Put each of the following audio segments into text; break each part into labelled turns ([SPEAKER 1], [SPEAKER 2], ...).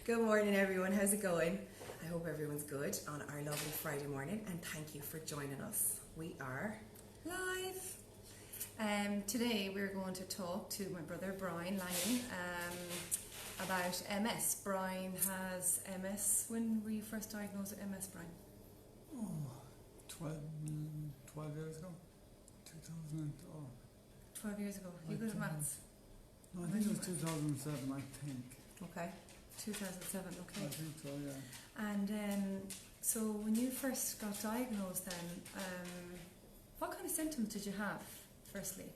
[SPEAKER 1] Good morning, everyone. How's it going? I hope everyone's good on our lovely Friday morning, and thank you for joining us. We are live.
[SPEAKER 2] Today we're going to talk to my brother Brian Langan about MS. Brian has MS. When were you first diagnosed with MS, Brian?
[SPEAKER 3] 12 years ago. 2000.
[SPEAKER 2] 12 years ago. You good at maths?
[SPEAKER 3] No, I think it was 2007, I think.
[SPEAKER 1] Okay.
[SPEAKER 2] 2007, okay.
[SPEAKER 3] I think so, yeah.
[SPEAKER 2] And so when you first got diagnosed then, what kind of symptoms did you have, firstly?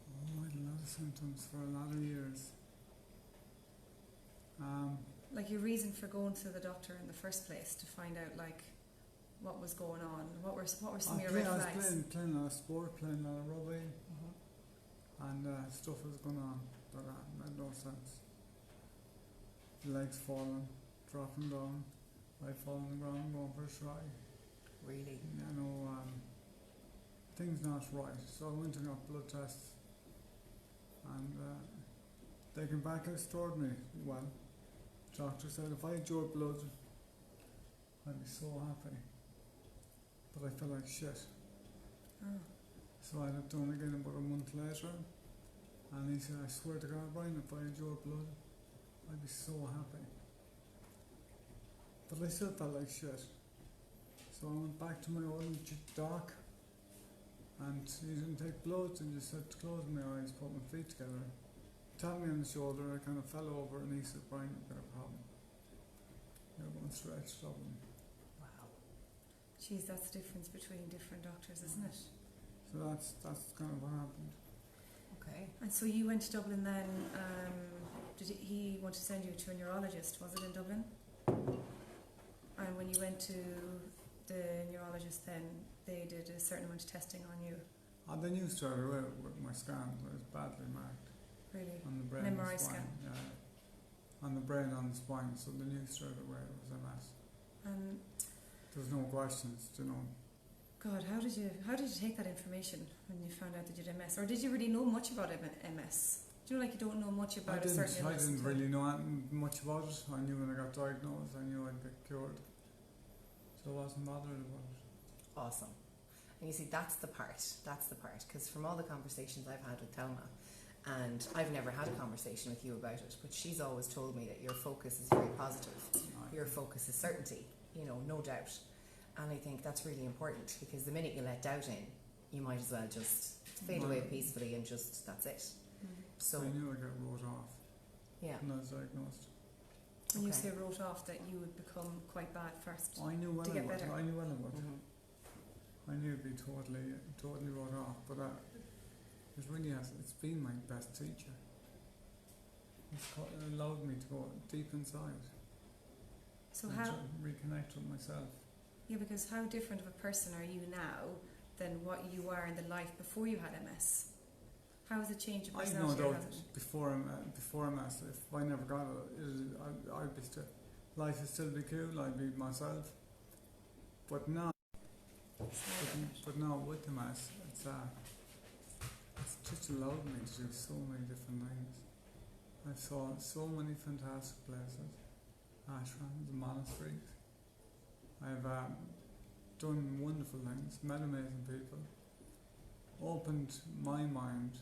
[SPEAKER 3] I had a lot of symptoms for a lot of years.
[SPEAKER 2] Like your reason for going to the doctor in the first place, to find out like what was going on? What were some of your red flags?
[SPEAKER 3] I was playing a lot of sport, playing a lot of rugby, and stuff was going on, but it made no sense. Legs falling, dropping down, I fall on the ground, going for a try.
[SPEAKER 1] Really?
[SPEAKER 3] Things not right. So I went and got blood tests, and they came back extraordinary well. Doctor said if I had your blood, I'd be so happy. But I felt like shit.
[SPEAKER 2] Oh.
[SPEAKER 3] So I had it done again about a month later, and he said, I swear to God, Brian, if I had your blood, I'd be so happy. But I still felt like shit. So I went back to my old doc, and he didn't take blood, and just said to close my eyes, put my feet together, tapped me on the shoulder, I kind of fell over, and he said, Brian, you've got a problem. You're going through extra trouble.
[SPEAKER 1] Wow.
[SPEAKER 2] Geez, that's the difference between different doctors, isn't it?
[SPEAKER 3] So that's kind of what happened.
[SPEAKER 1] Okay.
[SPEAKER 2] And so you went to Dublin then, did he want to send you to a neurologist, was it in Dublin? And when you went to the neurologist then, they did a certain amount of testing on you?
[SPEAKER 3] They knew straight away with my scans, I was badly marked.
[SPEAKER 2] Really?
[SPEAKER 3] On the brain
[SPEAKER 2] An
[SPEAKER 3] and
[SPEAKER 2] MRI
[SPEAKER 3] the spine.
[SPEAKER 2] scan?
[SPEAKER 3] Yeah. On the brain and the spine, so they knew straight away it was MS. There's no questions,
[SPEAKER 2] God, how did you take that information when you found out that you had MS? Or did you really know much about MS? Do you know, like you don't know much about a certain illness?
[SPEAKER 3] I didn't really know much about it. I knew when I got diagnosed, I knew I'd get cured. So I wasn't bothered about it.
[SPEAKER 1] Awesome. And you see, that's the part, because from all the conversations I've had with Thelma, and I've never had a conversation with you about it, but she's always told me that your focus is very positive. Your focus is certainty, no doubt. And I think that's really important, because the minute you let doubt in, you might as well just fade away peacefully and just, that's it. So
[SPEAKER 3] I knew I got wrote off
[SPEAKER 2] when
[SPEAKER 3] I was diagnosed.
[SPEAKER 2] And you say wrote off that you would become quite bad first.
[SPEAKER 3] I knew well
[SPEAKER 2] to get better.
[SPEAKER 3] I knew well about it. I knew it'd be totally wrote off, but it really has. It's been my best teacher. It allowed me to go deep inside.
[SPEAKER 2] So
[SPEAKER 3] and
[SPEAKER 2] how
[SPEAKER 3] to reconnect with myself?
[SPEAKER 2] Yeah, because how different of a person are you now than what you were in the life before you had MS? How has it changed your personality?
[SPEAKER 3] I know that before MS, if I never got it, I'd be still, life would still be cool, I'd be myself. But now, with MS, it's just allowed me to do so many different things. I saw so many fantastic places, ashrams, monasteries. I've done wonderful things, met amazing people, opened my mind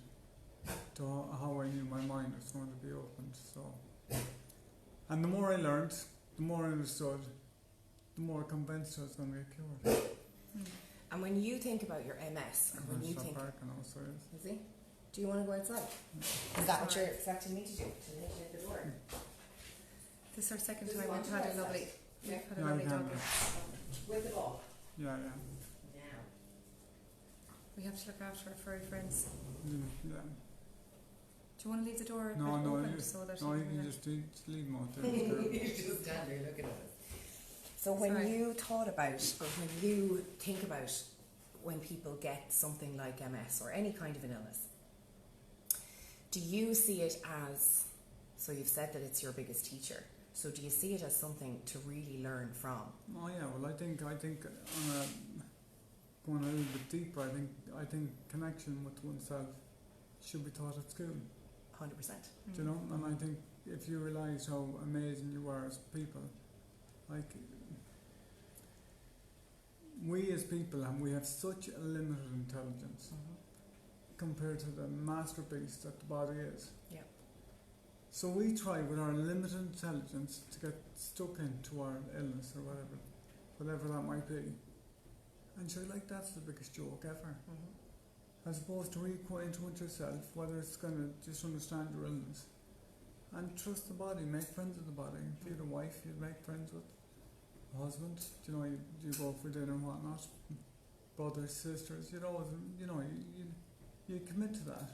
[SPEAKER 3] to how I knew my mind was going to be opened. So, and the more I learned, the more I understood, the more convinced I was going to get cured.
[SPEAKER 1] And when you think about your MS, or when you think, is he? Do you want to go outside? Is that what you're expecting me to do? To hit the door?
[SPEAKER 2] This is our second time we've had a lovely, dog.
[SPEAKER 1] With the ball.
[SPEAKER 3] Yeah.
[SPEAKER 1] Now.
[SPEAKER 2] We have to look after our furry friends.
[SPEAKER 3] Yeah.
[SPEAKER 2] Do you want to leave the door open so that
[SPEAKER 3] you can just leave them out there.
[SPEAKER 1] You just stand there looking at us. So when you thought about, or when you think about when people get something like MS or any kind of an illness, do you see it as, so you've said that it's your biggest teacher, so do you see it as something to really learn from?
[SPEAKER 3] Oh yeah, well I think on going a little bit deeper, I think connection with oneself should be taught at school.
[SPEAKER 1] 100%.
[SPEAKER 3] Do you know? And I think if you realise how amazing you are as people, like, we as people, and we have such a limited intelligence compared to the masterpiece that the body is.
[SPEAKER 1] Yeah.
[SPEAKER 3] So we try with our limited intelligence to get stuck into our illness or whatever that might be. And sure, like, that's the biggest joke ever. As opposed to reacquaint with yourself, whether it's going to just understand your illness and trust the body, make friends with the body. If you had a wife, you'd make friends with a husband, you go for dinner and whatnot, brothers, sisters, you'd always, you commit to that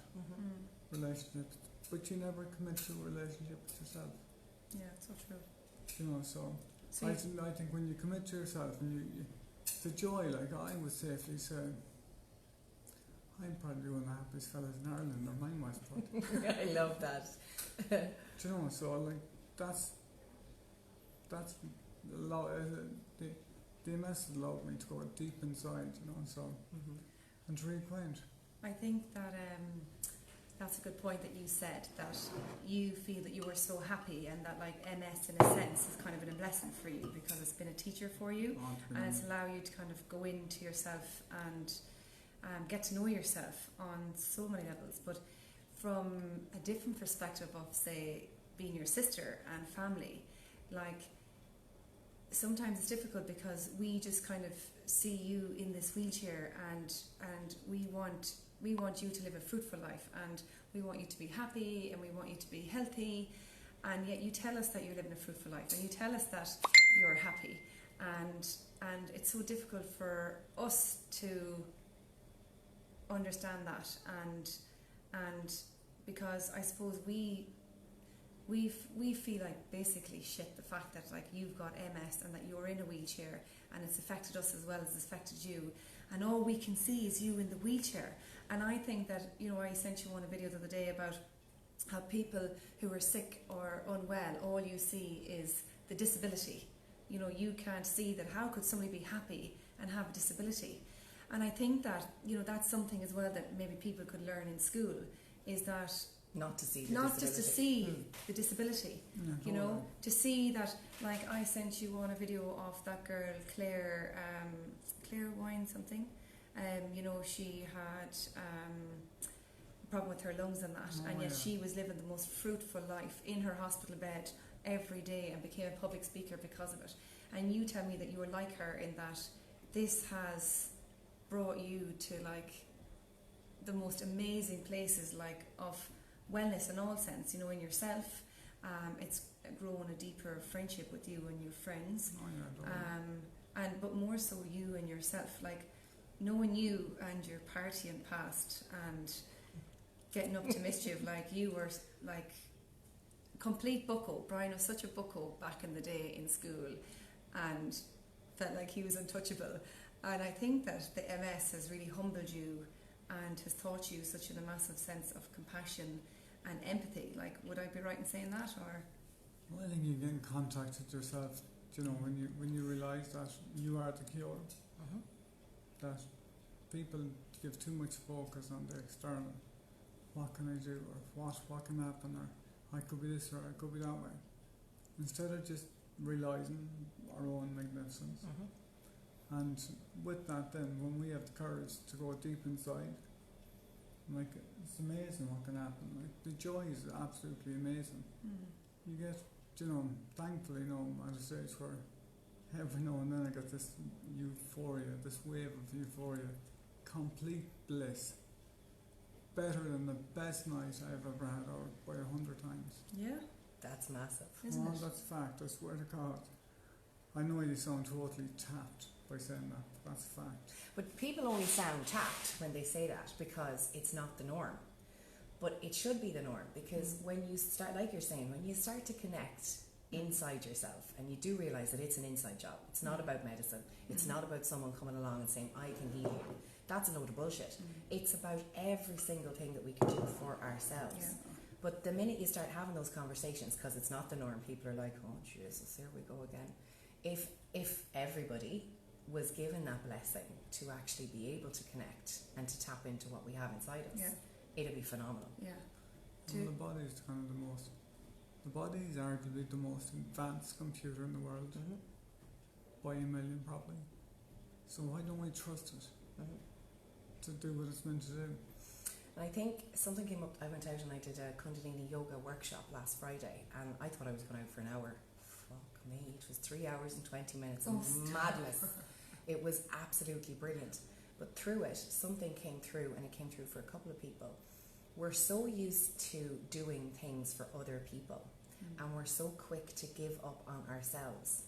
[SPEAKER 3] relationship, but you never commit to a relationship with yourself.
[SPEAKER 2] Yeah, it's so true.
[SPEAKER 3] So
[SPEAKER 2] So
[SPEAKER 3] I think when you commit to yourself and you the joy, like, I would safely say, I'm probably one of the happiest fellas in Ireland, or mine was probably.
[SPEAKER 1] I love that.
[SPEAKER 3] So like, that's the MS has allowed me to go deep inside, and to reacquaint.
[SPEAKER 2] I think that that's a good point that you said, that you feel that you were so happy, and that, like, MS in a sense has kind of been a blessing for you because it's been a teacher for you, and it's allowed you to kind of go into yourself and get to know yourself on so many levels. But from a different perspective of, say, being your sister and family, like, sometimes it's difficult because we just kind of see you in this wheelchair, and we want you to live a fruitful life, and we want you to be happy, and we want you to be healthy, and yet you tell us that you're living a fruitful life, and you tell us that you're happy, and it's so difficult for us to understand that, and because I suppose we feel like basically shit the fact that, like, you've got MS and that you're in a wheelchair and it's affected us as well as it's affected you, and all we can see is you in the wheelchair. And I think that, I sent you on a video the other day about how people who are sick or unwell, all you see is the disability. You can't see that how could somebody be happy and have a disability. And I think that, that's something as well that maybe people could learn in school, is that
[SPEAKER 1] Not to see the
[SPEAKER 2] not
[SPEAKER 1] disability.
[SPEAKER 2] just to see the disability, to see that, like, I sent you on a video of that girl, Claire Wine something. She had a problem with her lungs and that, and yet she was living the most fruitful life in her hospital bed every day and became a public speaker because of it. And you tell me that you were like her in that this has brought you to, like, the most amazing places, like, of wellness in all sense, in yourself. It's grown a deeper friendship with you and your friends, but more so you and yourself, like, knowing you and your partying past and getting up to mischief, like, you were, like, complete bucko. Brian was such a bucko back in the day in school and felt like he was untouchable, and I think that the MS has really humbled you and has taught you such a massive sense of compassion and empathy. Like, would I be right in saying that, or?
[SPEAKER 3] Well, I think you get in contact with yourself, when you realise that you are the cure. That people give too much focus on the external. What can I do, or what can happen, or I could be this, or I could be that way. Instead of just realising our own magnificence. And with that, then, when we have the courage to go deep inside, like, it's amazing what can happen. Like, the joy is absolutely amazing. You get, thankfully, at a stage where every now and then I get this euphoria, this wave of euphoria, complete bliss, better than the best night I've ever had, or by 100 times.
[SPEAKER 2] Yeah,
[SPEAKER 1] That's massive.
[SPEAKER 2] isn't it?
[SPEAKER 3] That's fact, I swear to God. I know you sound totally tapped by saying that, but that's fact.
[SPEAKER 1] But people only sound tapped when they say that because it's not the norm. But it should be the norm, because when you start, like you're saying, when you start to connect inside yourself and you do realise that it's an inside job, it's not about medicine, it's not about someone coming along and saying, I can heal you. That's a load of bullshit. It's about every single thing that we can do for ourselves.
[SPEAKER 2] Yeah.
[SPEAKER 1] But the minute you start having those conversations, because it's not the norm, people are like, oh Jesus, here we go again. If everybody was given that blessing to actually be able to connect and to tap into what we have inside us, it'd be phenomenal.
[SPEAKER 2] Yeah.
[SPEAKER 3] Well, the body is kind of the most The body is arguably the most advanced computer in the world, by a million probably. So why don't we trust it to do what it's meant to do?
[SPEAKER 1] And I think something came up. I went out and I did a Kundalini yoga workshop last Friday, and I thought I was going out for an hour. Fuck me, it was 3 hours and 20 minutes of madness. It was absolutely brilliant. But through it, something came through, and it came through for a couple of people. We're so used to doing things for other people, and we're so quick to give up on ourselves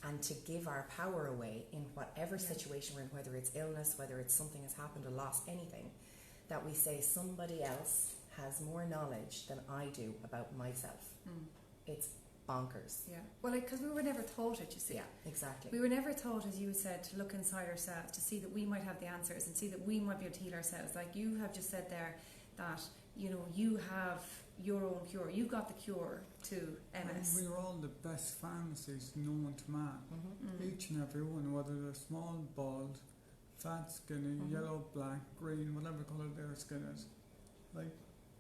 [SPEAKER 1] and to give our power away in whatever situation we're in, whether it's illness, whether it's something has happened, a loss, anything, that we say somebody else has more knowledge than I do about myself. It's bonkers.
[SPEAKER 2] Yeah. Well, because we were never taught it, you see.
[SPEAKER 1] Yeah, exactly.
[SPEAKER 2] We were never taught, as you said, to look inside ourselves, to see that we might have the answers and see that we might be able to heal ourselves. Like you have just said there, that, you know, you have your own cure. You got the cure to MS.
[SPEAKER 3] And we're all the best pharmacies known to man. Each and every one, whether they're small, bald, fat, skinny, yellow, black, green, whatever colour their skin is. Like,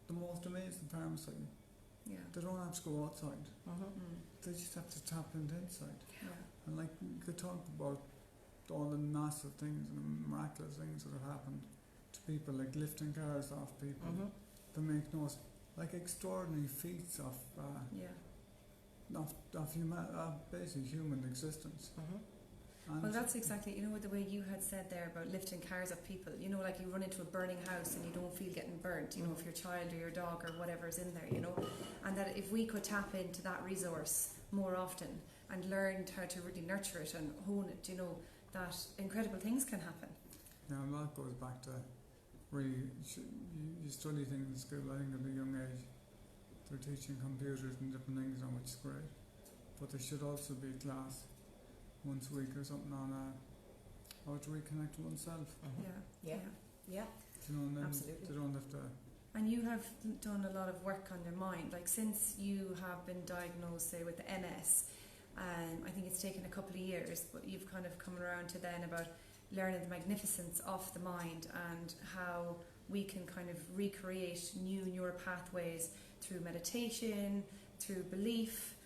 [SPEAKER 3] the most amazing pharmacy.
[SPEAKER 2] Yeah.
[SPEAKER 3] They don't have to go outside. They just have to tap into inside.
[SPEAKER 2] Yeah.
[SPEAKER 3] And like, you could talk about all the massive things and miraculous things that have happened to people, like lifting cars off people. They make no, like, extraordinary feats of basically human existence. And
[SPEAKER 2] Well, that's exactly, you know, the way you had said there about lifting cars of people. You know, like you run into a burning house and you don't feel getting burnt, you know, if your child or your dog or whatever's in there, you know. And that if we could tap into that resource more often and learn how to really nurture it and hone it, you know, that incredible things can happen.
[SPEAKER 3] yeah, and that goes back to really, you study things in school, I think at a young age. They're teaching computers and different things on, which is great. But there should also be a class once a week or something on how to reconnect to oneself.
[SPEAKER 1] Yeah.
[SPEAKER 3] You know, and then
[SPEAKER 1] Absolutely.
[SPEAKER 3] they don't have to.
[SPEAKER 2] And you have done a lot of work on your mind, like since you have been diagnosed, say, with the MS, I think it's taken a couple of years, but you've kind of come around to then about learning the magnificence of the mind and how we can kind of recreate new neural pathways through meditation, through belief,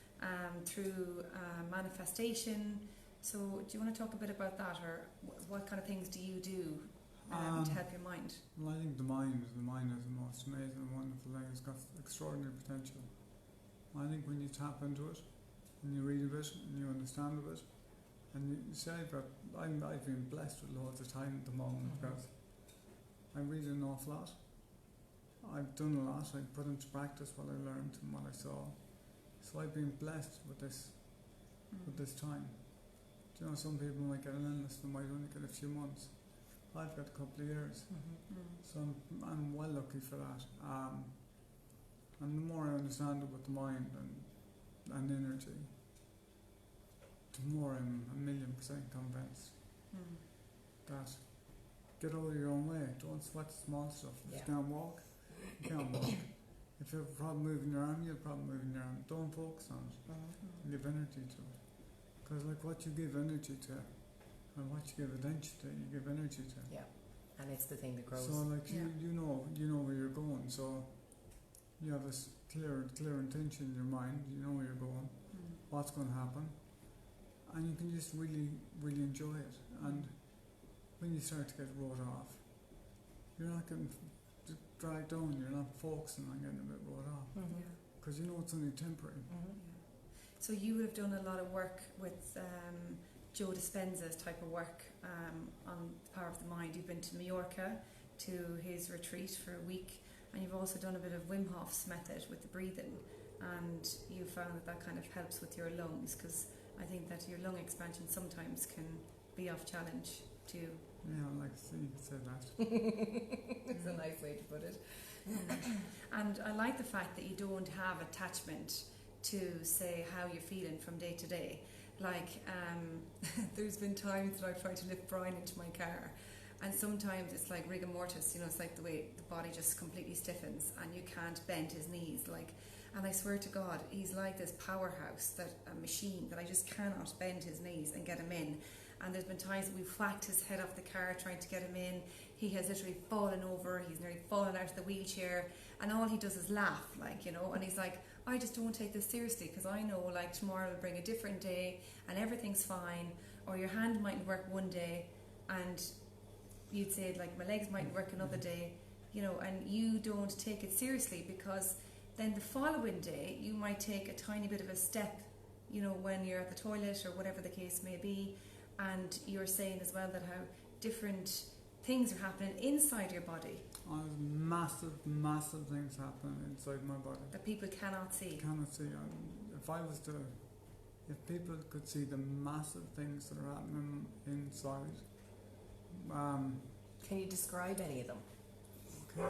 [SPEAKER 2] through manifestation. So do you want to talk a bit about that, or what kind of things do you do to help your mind?
[SPEAKER 3] Well, I think the mind is the most amazing and wonderful thing. It's got extraordinary potential. I think when you tap into it, and you read a bit, and you understand a bit, and you say, I've been blessed with loads of time at the moment because I read an awful lot. I've done a lot. I put into practice what I learned and what I saw. So I've been blessed with this time. Do you know, some people might get an illness and might only get a few months. I've got a couple of years, so I'm well lucky for that. And the more I understand about the mind and energy, the more I'm 1,000,000% convinced that get out of your own way. Don't sweat the small stuff. If you can't walk, you can't walk. If you have a problem moving your arm, you have a problem moving your arm. Don't focus on it. Give energy to it. Because like what you give energy to and what you give attention to, you give energy to.
[SPEAKER 1] Yeah. And it's the thing that grows.
[SPEAKER 3] So like you know where you're going. So you have a clear intention in your mind. You know where you're going, what's going to happen, and you can just really, really enjoy it. And when you start to get wrote off, you're not getting dragged down. You're not focusing on getting a bit wrote off because you know it's only temporary.
[SPEAKER 2] So you would have done a lot of work with Joe Dispenza's type of work on the power of the mind. You've been to Mallorca to his retreat for a week, and you've also done a bit of Wim Hof's method with the breathing, and you found that kind of helps with your lungs, because I think that your lung expansion sometimes can be off challenge to you.
[SPEAKER 3] Yeah, I like to see you say that.
[SPEAKER 1] It's a nice way to put it.
[SPEAKER 2] And I like the fact that you don't have attachment to say how you're feeling from day to day. Like there's been times that I've tried to lift Brian into my car, and sometimes it's like rigor mortis, you know, it's like the way the body just completely stiffens and you can't bend his knees, like, and I swear to God, he's like this powerhouse, that a machine that I just cannot bend his knees and get him in. and there's been times that we've whacked his head off the car trying to get him in. He has literally fallen over, he's nearly fallen out of the wheelchair, and all he does is laugh, like, you know, and he's like, I just don't take this seriously because I know like tomorrow will bring a different day and everything's fine, or your hand mightn't work one day and you'd say like my legs mightn't work another day, you know, and you don't take it seriously because then the following day you might take a tiny bit of a step, you know, when you're at the toilet or whatever the case may be, and you're saying as well that how different things are happening inside your body.
[SPEAKER 3] Oh, there's massive things happening inside my body
[SPEAKER 2] That people cannot see.
[SPEAKER 3] Cannot see. If people could see the massive things that are happening inside.
[SPEAKER 1] Can you describe any of them?
[SPEAKER 3] Okay.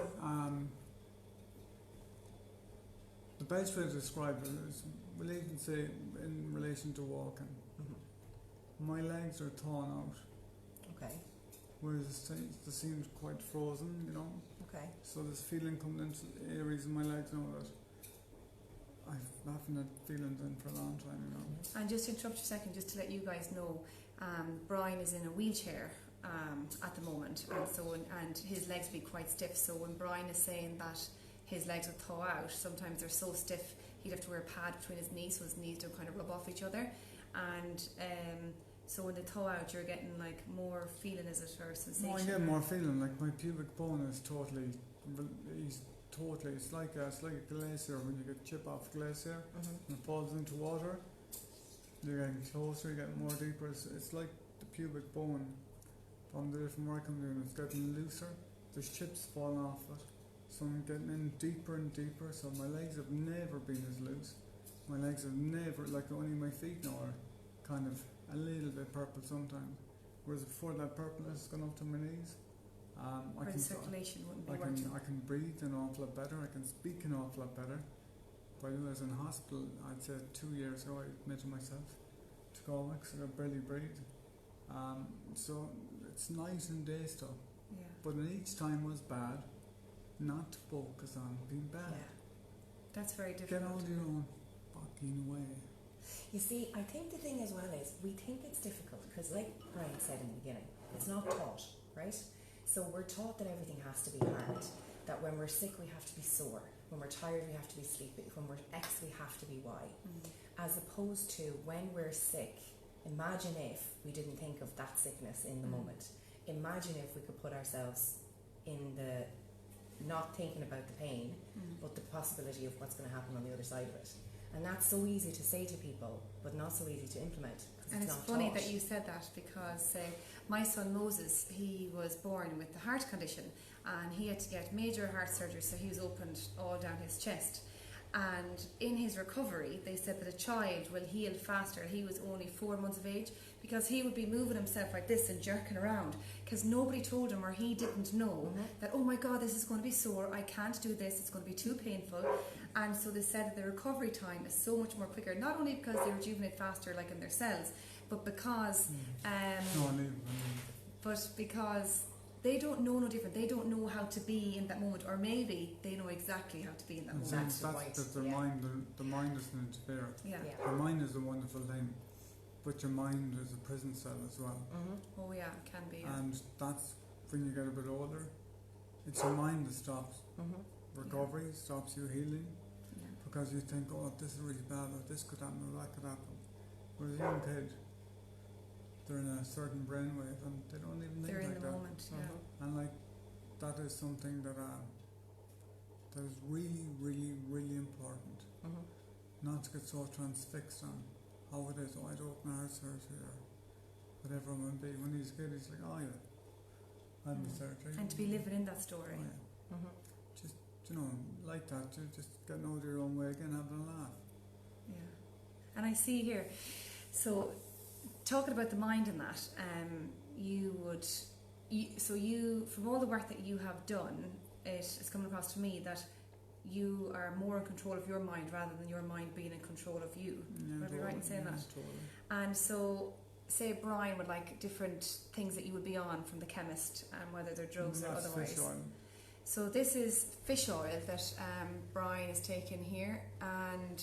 [SPEAKER 3] The best way to describe it is, we'll even say in relation to walking.
[SPEAKER 1] Mm-hmm.
[SPEAKER 3] My legs are torn out,
[SPEAKER 1] Okay.
[SPEAKER 3] whereas it seems quite frozen, you know.
[SPEAKER 1] Okay.
[SPEAKER 3] So this feeling coming into the areas in my legs now that I've haven't had feelings in for a long time, you know.
[SPEAKER 2] And just to interrupt you a second, just to let you guys know, Brian is in a wheelchair at the moment, and his legs will be quite stiff. So when Brian is saying that his legs will thaw out, sometimes they're so stiff he'd have to wear a pad between his knees so his knees don't kind of rub off each other. And so when they thaw out, you're getting like more feeling, is it, or sensation?
[SPEAKER 3] No, I get more feeling. Like my pubic bone is totally. It's like a glacier when you get chip off glacier
[SPEAKER 1] Mm-hmm.
[SPEAKER 3] and it falls into water. You're getting closer, you're getting more deeper. It's like the pubic bone from the different work I'm doing. It's getting looser. There's chips falling off it, so I'm getting in deeper and deeper. So my legs have never been as loose. My legs have never, like only my feet now are kind of a little bit purple sometimes. Whereas before that purpleness has gone up to my knees.
[SPEAKER 2] Or the circulation wouldn't be
[SPEAKER 3] I
[SPEAKER 2] working.
[SPEAKER 3] can breathe an awful lot better. I can speak an awful lot better. But when I was in hospital, I'd say 2 years ago, I admitted myself to go because I could barely breathe. So it's night and day stuff.
[SPEAKER 2] Yeah.
[SPEAKER 3] But each time was bad, not to focus on being bad.
[SPEAKER 1] Yeah.
[SPEAKER 2] That's very
[SPEAKER 3] Get
[SPEAKER 2] difficult.
[SPEAKER 3] out of your own fucking way.
[SPEAKER 1] You see, I think the thing as well is we think it's difficult because, like Brian said in the beginning, it's not taught, right? So we're taught that everything has to be hard, that when we're sick we have to be sore, when we're tired we have to be sleepy, when we're X we have to be Y. As opposed to when we're sick, imagine if we didn't think of that sickness in the moment. Imagine if we could put ourselves in the, not thinking about the pain, but the possibility of what's going to happen on the other side of it. And that's so easy to say to people, but not so easy to implement.
[SPEAKER 2] And it's
[SPEAKER 1] not
[SPEAKER 2] funny
[SPEAKER 1] taught.
[SPEAKER 2] that you said that because my son Moses, he was born with a heart condition and he had to get major heart surgery, so he was opened all down his chest. And in his recovery, they said that a child will heal faster. He was only 4 months of age because he would be moving himself like this and jerking around because nobody told him, or he didn't know that, oh my God, this is going to be sore. I can't do this. It's going to be too painful. And so they said that the recovery time is so much more quicker, not only because they rejuvenate faster like in their cells, but because but because they don't know no different. They don't know how to be in that moment, or maybe they know exactly how to be in that moment.
[SPEAKER 1] That's the point.
[SPEAKER 3] the
[SPEAKER 1] Yeah.
[SPEAKER 3] mind. The mind is an interfere.
[SPEAKER 2] Yeah.
[SPEAKER 1] Yeah.
[SPEAKER 3] The mind is a wonderful thing, but your mind is a prison cell as well.
[SPEAKER 2] Oh yeah, it can be. Yeah.
[SPEAKER 3] And that's when you get a bit older. It's your mind that stops recovery, stops you healing,
[SPEAKER 2] Yeah.
[SPEAKER 3] because you think, oh, this is really bad, or this could happen, or that could happen. Whereas a young kid, they're in a certain brainwave and they don't even think
[SPEAKER 2] They're in
[SPEAKER 3] like
[SPEAKER 2] the
[SPEAKER 3] that.
[SPEAKER 2] moment. Yeah.
[SPEAKER 3] And like that is something that is really, really, really important. Not to get so transfixed on how it is. Oh, I'd open a heart surgery or whatever it might be. When he's a kid, he's like, oh yeah, I'd be surgery.
[SPEAKER 2] And to be living in that story.
[SPEAKER 3] Oh, yeah. Just, like that. Just getting out of your own way again, having a laugh.
[SPEAKER 2] Yeah. And I see here, so talking about the mind and that, you from all the work that you have done, it's coming across to me that you are more in control of your mind rather than your mind being in control of you.
[SPEAKER 3] Yeah,
[SPEAKER 2] Would I be right in saying that?
[SPEAKER 3] Totally.
[SPEAKER 2] And so, say Brian would like different things that you would be on from the chemist, and whether they're drugs or
[SPEAKER 3] That's
[SPEAKER 2] otherwise.
[SPEAKER 3] fish oil.
[SPEAKER 2] So this is fish oil that Brian is taking here, and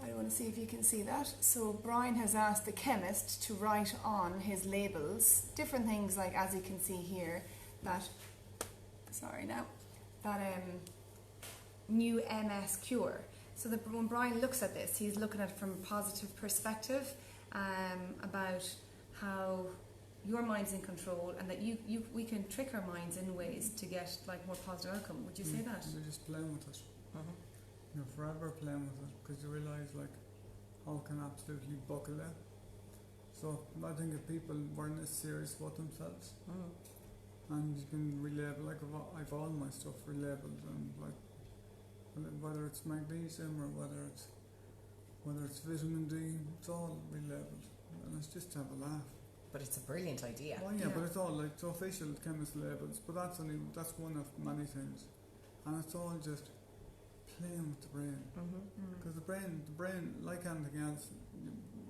[SPEAKER 2] I want to see if you can see that. So Brian has asked the chemist to write on his labels different things, like as you can see here, that new MS cure. So that when Brian looks at this, he's looking at it from a positive perspective, about how your mind's in control and that we can trick our minds in ways to get like more positive outcome. Would you say that?
[SPEAKER 3] You're just playing with it.
[SPEAKER 1] Mhm.
[SPEAKER 3] You're forever playing with it because you realise like how it can absolutely buckle you. So I think if people weren't as serious about themselves and you can relabel, like I've all my stuff relabeled, and like whether it's magnesium or whether it's vitamin D, it's all relabeled, and it's just to have a laugh.
[SPEAKER 1] But it's a brilliant idea.
[SPEAKER 3] Well, yeah, but it's all like so official chemist labels, but that's one of many things, and it's all just playing with the brain. Because the brain, like anything else,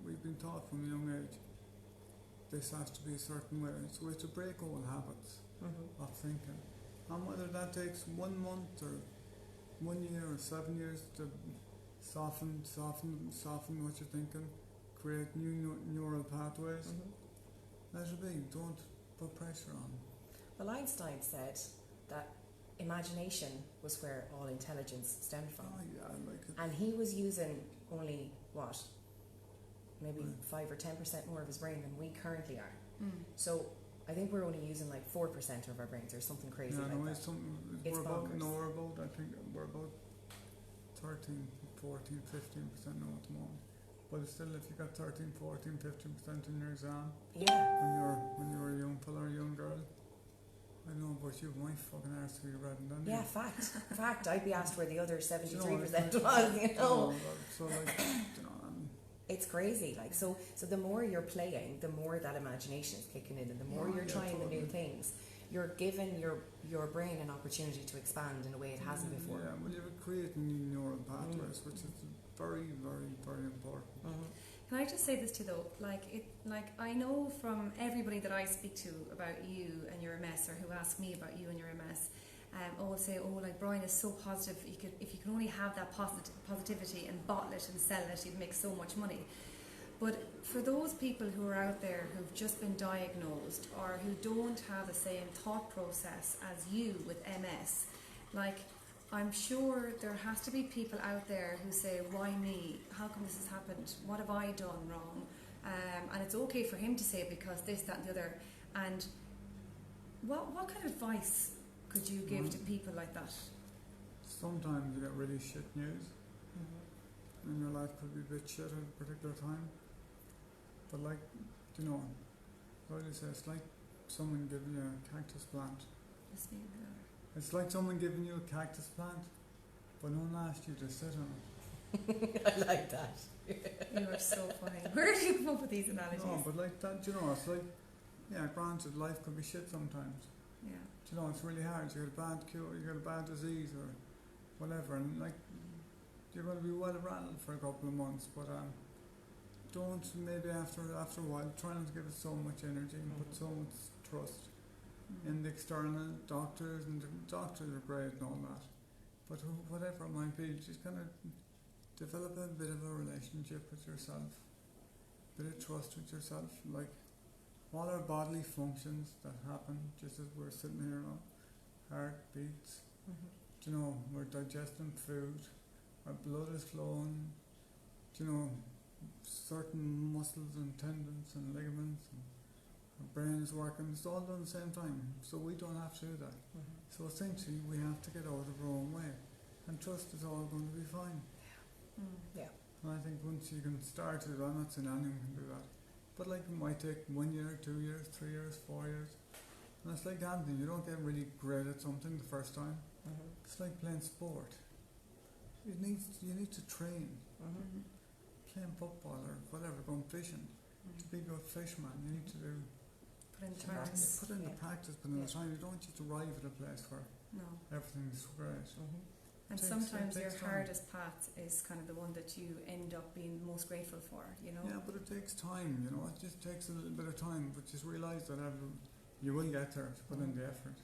[SPEAKER 3] we've been taught from a young age, this has to be a certain way. So we have to break old habits of thinking. And whether that takes 1 month or 1 year or 7 years to soften what you're thinking, create new neural pathways, let it be. Don't put pressure on.
[SPEAKER 1] Well, Einstein said that imagination was where all intelligence stemmed from.
[SPEAKER 3] Oh yeah, I like it.
[SPEAKER 1] And he was using only, maybe 5 or 10% more of his brain than we currently are. So I think we're only using like 4% of our brains or something crazy like that.
[SPEAKER 3] We're about 13, 14, 15% now at the moment. But it's still, if you got 13, 14, 15% in your exam, when you're a young fella or a young girl, I don't know about you, my fucking arse to be read and done.
[SPEAKER 1] Yeah, fact. I'd be asked where the other 73%
[SPEAKER 3] You know,
[SPEAKER 1] was, you know.
[SPEAKER 3] So like, you know,
[SPEAKER 1] It's crazy, like so the more you're playing, the more that imagination is kicking in, and the more you're trying the new things, you're giving your brain an opportunity to expand in a way it hasn't before.
[SPEAKER 3] Yeah, well, you're creating new neural pathways, which is very, very, very important.
[SPEAKER 2] Can I just say this too, though? Like I know from everybody that I speak to about you and your MS, or who ask me about you and your MS, all say, like Brian is so positive. If you can only have that positivity and bottle it and sell it, you'd make so much money. But for those people who are out there who've just been diagnosed, or who don't have the same thought process as you with MS, like, I'm sure there has to be people out there who say, why me? How come this has happened? What have I done wrong? And it's okay for him to say because this, that and the other. And what kind of advice could you give to people like that?
[SPEAKER 3] Sometimes you get really shit news, and your life could be a bit shit at a particular time. But like, you know, what do you say? It's like someone giving you a cactus plant. It's like someone giving you a cactus plant, but no one asked you to sit on it.
[SPEAKER 1] I like that.
[SPEAKER 2] You are so funny. Where do you come up with these analogies?
[SPEAKER 3] No, but like that, you know, it's like, yeah, granted, life could be shit sometimes.
[SPEAKER 2] Yeah.
[SPEAKER 3] You know, it's really hard. You get a bad cure, you get a bad disease or whatever, and like, you're going to be well rattled for a couple of months, but don't, maybe after a while, try not to give it so much energy and put so much trust in the external doctors, and the doctors are great and all that, but whatever it might be, just kind of develop a bit of a relationship with yourself, a bit of trust with yourself. Like, all our bodily functions that happen just as we're sitting here now, heart beats, you know, we're digesting food, our blood is flowing, you know, certain muscles and tendons and ligaments, and our brain is working, it's all done at the same time, so we don't have to do that. So essentially we have to get out of our own way and trust it's all going to be fine.
[SPEAKER 1] Yeah.
[SPEAKER 3] And I think once you can start it, I'm not saying anyone can do that, but like it might take 1 year, 2 years, 3 years, 4 years, and it's like anything, you don't get really great at something the first time. It's like playing sport. You need to train. Playing football or whatever, going fishing. To be a good fisherman, you need to do
[SPEAKER 2] Put in practice.
[SPEAKER 3] Put in the practice, put in the time. You don't just arrive at a place where everything's great.
[SPEAKER 2] And sometimes your hardest path is kind of the one that you end up being most grateful for, you know?
[SPEAKER 3] Yeah, but it takes time, you know. It just takes a little bit of time, but just realise that you will get there to put in the effort.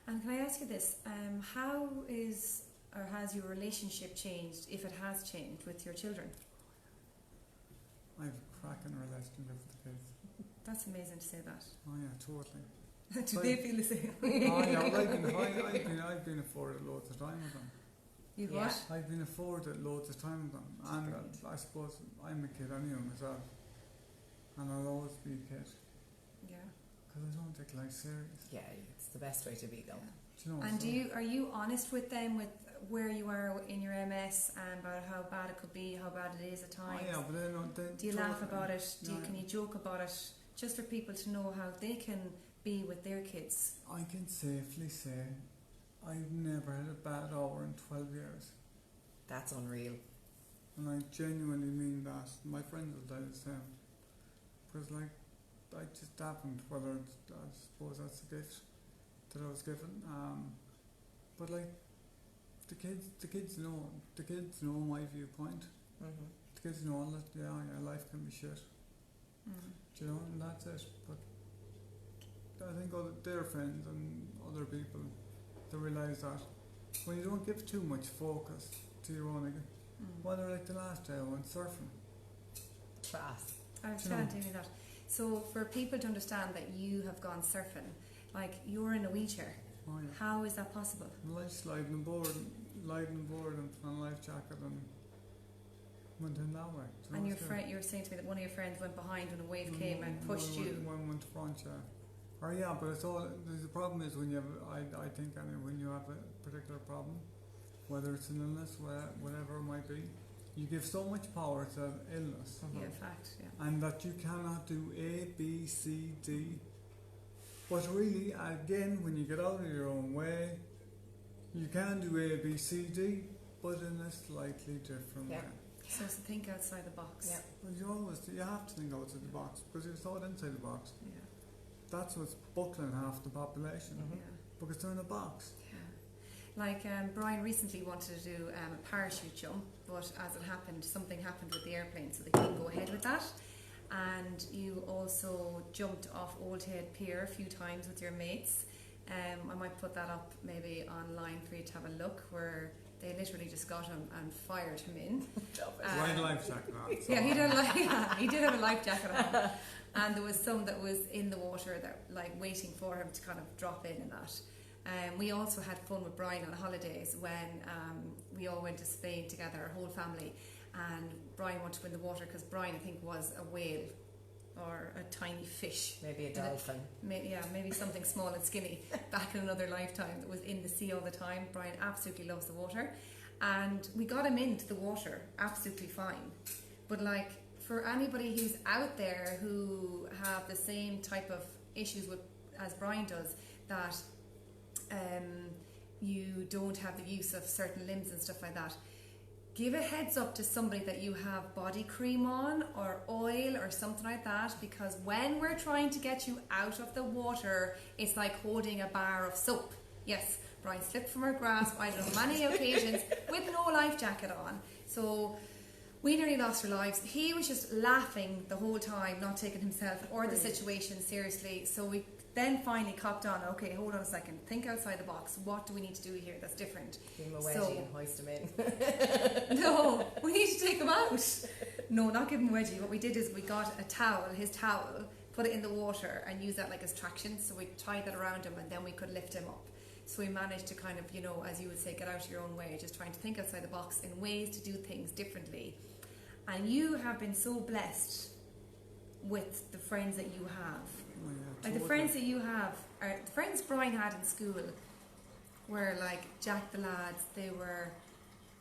[SPEAKER 2] And can I ask you this? How is or has your relationship changed, if it has changed, with your children?
[SPEAKER 3] I have a cracking relationship with the kids.
[SPEAKER 2] That's amazing to say that.
[SPEAKER 3] Oh yeah, totally.
[SPEAKER 2] Do they feel the same?
[SPEAKER 3] Oh yeah, well, I've been afforded loads of time with them.
[SPEAKER 2] You
[SPEAKER 1] Yeah.
[SPEAKER 2] what?
[SPEAKER 3] I've been afforded loads of time with them, and
[SPEAKER 1] brilliant.
[SPEAKER 3] I suppose I'm a kid anyway myself, and I'll always be a kid
[SPEAKER 2] Yeah.
[SPEAKER 3] because I don't take life serious.
[SPEAKER 1] Yeah, it's the best way to be though.
[SPEAKER 3] Do you know?
[SPEAKER 2] And
[SPEAKER 3] so
[SPEAKER 2] are you honest with them with where you are in your MS and about how bad it could be, how bad it is at
[SPEAKER 3] Oh
[SPEAKER 2] times?
[SPEAKER 3] yeah, but they
[SPEAKER 2] Do you laugh about it?
[SPEAKER 3] Yeah.
[SPEAKER 2] Can you joke about it? Just for people to know how they can be with their kids.
[SPEAKER 3] I can safely say I've never had a bad hour in 12 years.
[SPEAKER 1] That's unreal.
[SPEAKER 3] And I genuinely mean that. My friends will tell you the same. Because I just happened, whether it's, I suppose that's a gift that I was given. But the kids know my viewpoint.
[SPEAKER 1] Mm-hmm.
[SPEAKER 3] The kids know that, yeah, life can be shit. Do you know, and that's it. But I think their friends and other people, they realise that when you don't give too much focus to your own, whether like the last day I went surfing.
[SPEAKER 1] Class.
[SPEAKER 2] I was
[SPEAKER 3] Do you
[SPEAKER 2] trying
[SPEAKER 3] know?
[SPEAKER 2] to do that. So for people to understand that you have gone surfing, like you're in a wheelchair,
[SPEAKER 3] Oh yeah.
[SPEAKER 2] how is that possible?
[SPEAKER 3] Well, I just lied on board and put on a life jacket and went in that way. Do you
[SPEAKER 2] And
[SPEAKER 3] know
[SPEAKER 2] your
[SPEAKER 3] what's
[SPEAKER 2] friend, you were saying to me that one of your friends went behind when a wave
[SPEAKER 3] good?
[SPEAKER 2] came and pushed you.
[SPEAKER 3] One went to front, yeah. Or yeah, but it's all. The problem is when you have, I think, anyway, when you have a particular problem, whether it's an illness, whatever it might be, you give so much power to illness,
[SPEAKER 2] Yeah, fact, yeah.
[SPEAKER 3] and that you cannot do A, B, C, D. But really, again, when you get out of your own way, you can do A, B, C, D, but in a slightly different
[SPEAKER 1] Yeah.
[SPEAKER 3] way.
[SPEAKER 2] So to think outside the box.
[SPEAKER 1] Yeah.
[SPEAKER 3] Well, you have to think outside the box because you're thought inside the box.
[SPEAKER 2] Yeah.
[SPEAKER 3] That's what's buckling half the population
[SPEAKER 1] Mhm.
[SPEAKER 2] Yeah.
[SPEAKER 3] because they're in a box.
[SPEAKER 2] Yeah. Like Brian recently wanted to do a parachute jump, but as it happened, something happened with the airplane, so they couldn't go ahead with that. And you also jumped off Old Head Pier a few times with your mates. I might put that up maybe online for you to have a look, where they literally just got him and fired him in.
[SPEAKER 3] Right life jacket on. So
[SPEAKER 2] Yeah, he did have a life jacket on. And there was some that was in the water that like waiting for him to kind of drop in and that. We also had fun with Brian on holidays when we all went to Spain together, our whole family, and Brian wanted to win the water because Brian, I think, was a whale or a tiny fish.
[SPEAKER 1] Maybe a dolphin.
[SPEAKER 2] Maybe something small and skinny back in another lifetime that was in the sea all the time. Brian absolutely loves the water, and we got him into the water absolutely fine. But like for anybody who's out there who have the same type of issues as Brian does, that you don't have the use of certain limbs and stuff like that, give a heads up to somebody that you have body cream on or oil or something like that, because when we're trying to get you out of the water, it's like holding a bar of soap. Yes, Brian slipped from her grasp on many occasions with no life jacket on. So we nearly lost our lives. He was just laughing the whole time, not taking himself or the situation seriously. So we then finally copped on, okay, hold on a second, think outside the box. What do we need to do here that's different?
[SPEAKER 1] Give him a wedgie
[SPEAKER 2] So-
[SPEAKER 1] and hoist him in.
[SPEAKER 2] No, we need to take him out. No, not give him a wedgie. What we did is we got a towel, his towel, put it in the water and use that like as traction. So we tied that around him and then we could lift him up. So we managed to kind of, you know, as you would say, get out of your own way, just trying to think outside the box in ways to do things differently. And you have been so blessed with the friends that you have.
[SPEAKER 3] Oh, yeah,
[SPEAKER 2] Like the
[SPEAKER 3] totally.
[SPEAKER 2] friends that you have, are the friends Brian had in school were like Jack the lads. They were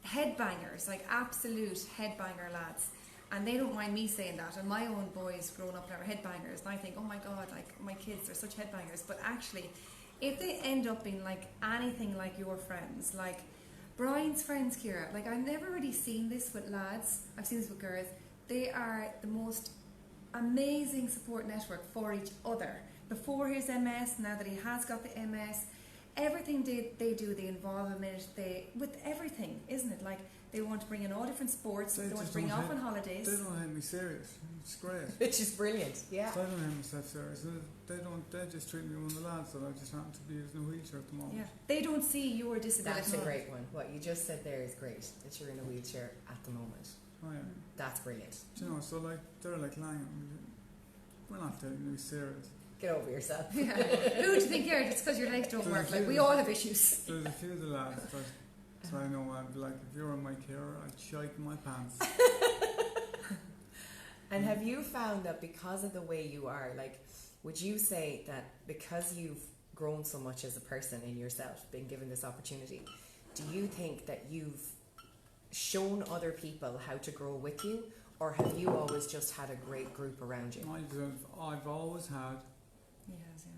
[SPEAKER 2] headbangers, like absolute headbanger lads. And they don't mind me saying that. And my own boys growing up now are headbangers. And I think, oh my God, like my kids are such headbangers. But actually, if they end up being like anything like your friends, like Brian's friends, Ciara, like I've never really seen this with lads. I've seen this with girls. They are the most amazing support network for each other. Before his MS, now that he has got the MS, everything they do, they involve them in it, with everything, isn't it? Like, they want to bring in all different sports, they want to bring off on holidays.
[SPEAKER 3] They don't take me serious. It's great.
[SPEAKER 1] Which is brilliant, yeah.
[SPEAKER 3] So I don't take myself serious. They just treat me one of the lads that I just happen to be using a wheelchair at the moment.
[SPEAKER 2] Yeah. They don't see your disability.
[SPEAKER 1] That's a great one. What you just said there is great, that you're in a wheelchair at the moment.
[SPEAKER 3] Oh yeah.
[SPEAKER 1] That's brilliant.
[SPEAKER 3] Do you know, so like, they're like Langan. We're not taking me serious.
[SPEAKER 1] Get over yourself.
[SPEAKER 2] Yeah. Who do you think you're? Just because your legs don't work. Like, we all have issues.
[SPEAKER 3] There's a few of the lads that, so I know I'd be like, if you're in my care, I'd shite in my pants.
[SPEAKER 1] And have you found that because of the way you are, like, would you say that because you've grown so much as a person in yourself, been given this opportunity, do you think that you've shown other people how to grow with you, or have you always just had a great group around you?
[SPEAKER 3] I've always had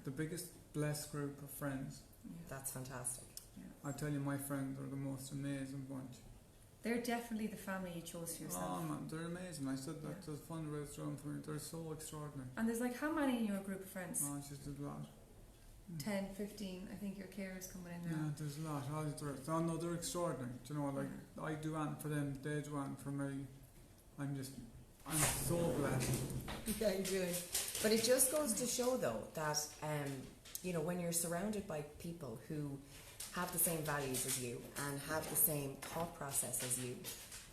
[SPEAKER 3] the biggest blessed group of friends.
[SPEAKER 2] Yeah.
[SPEAKER 1] That's fantastic.
[SPEAKER 3] I tell you, my friends are the most amazing bunch.
[SPEAKER 2] They're definitely the family you chose for yourself.
[SPEAKER 3] Oh man, they're amazing. I said that there's fundraisers around for me. They're so extraordinary.
[SPEAKER 2] And there's like, how many in your group of friends?
[SPEAKER 3] Oh, it's just a lot.
[SPEAKER 2] 10, 15. I think your carers coming in now.
[SPEAKER 3] Yeah, there's a lot. Oh, no, they're extraordinary. Do you know, like, I do anything for them, they do anything for me. I'm so blessed.
[SPEAKER 1] Yeah, you do. But it just goes to show, though, that you know, when you're surrounded by people who have the same values as you and have the same thought process as you,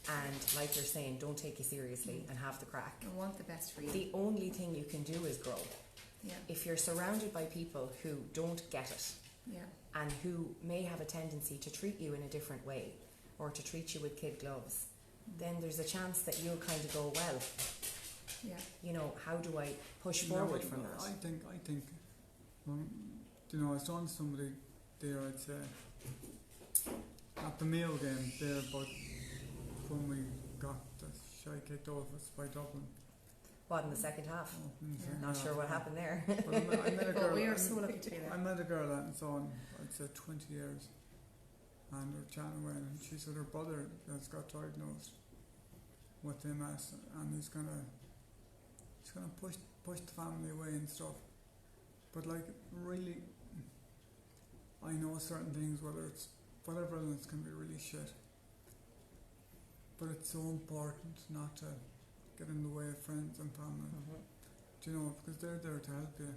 [SPEAKER 1] and like you're saying, don't take you seriously and have the crack.
[SPEAKER 2] I want the best for you.
[SPEAKER 1] The only thing you can do is grow.
[SPEAKER 2] Yeah.
[SPEAKER 1] If you're surrounded by people who don't get it, and who may have a tendency to treat you in a different way, or to treat you with kid gloves, then there's a chance that you'll kind of go, well, you know, how do I push forward from that?
[SPEAKER 3] I think, you know, I was talking to somebody there, I'd say, at the Mayo game there, but when we got the shite kicked off us by Dublin.
[SPEAKER 1] What, in the second half? Not sure what happened there.
[SPEAKER 3] But I met a girl.
[SPEAKER 2] We are so lucky to be there.
[SPEAKER 3] I met a girl that and saw, I'd say 20 years, and we're chatting away, and she said her brother has got diagnosed with MS, and he's gonna push the family away and stuff. But like, really, I know certain things, whatever illness can be really shit, but it's so important not to get in the way of friends and family. Do you know, because they're there to help you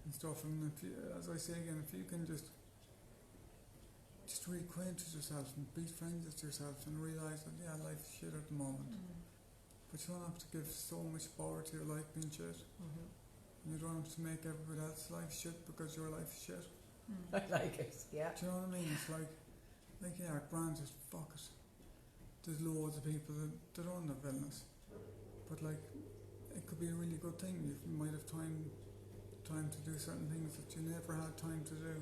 [SPEAKER 3] and stuff. And if you, as I say again, if you can just reacquaint with yourself and be friends with yourself and realise that life's shit at the moment, but you don't have to give so much power to your life being shit. And you don't have to make everybody else's life shit because your life is shit.
[SPEAKER 1] I like it, yeah.
[SPEAKER 3] Do you know what I mean? It's like grand, just fuck it. There's loads of people that don't have illness, but like, it could be a really good thing. You might have time to do certain things that you never had time to do.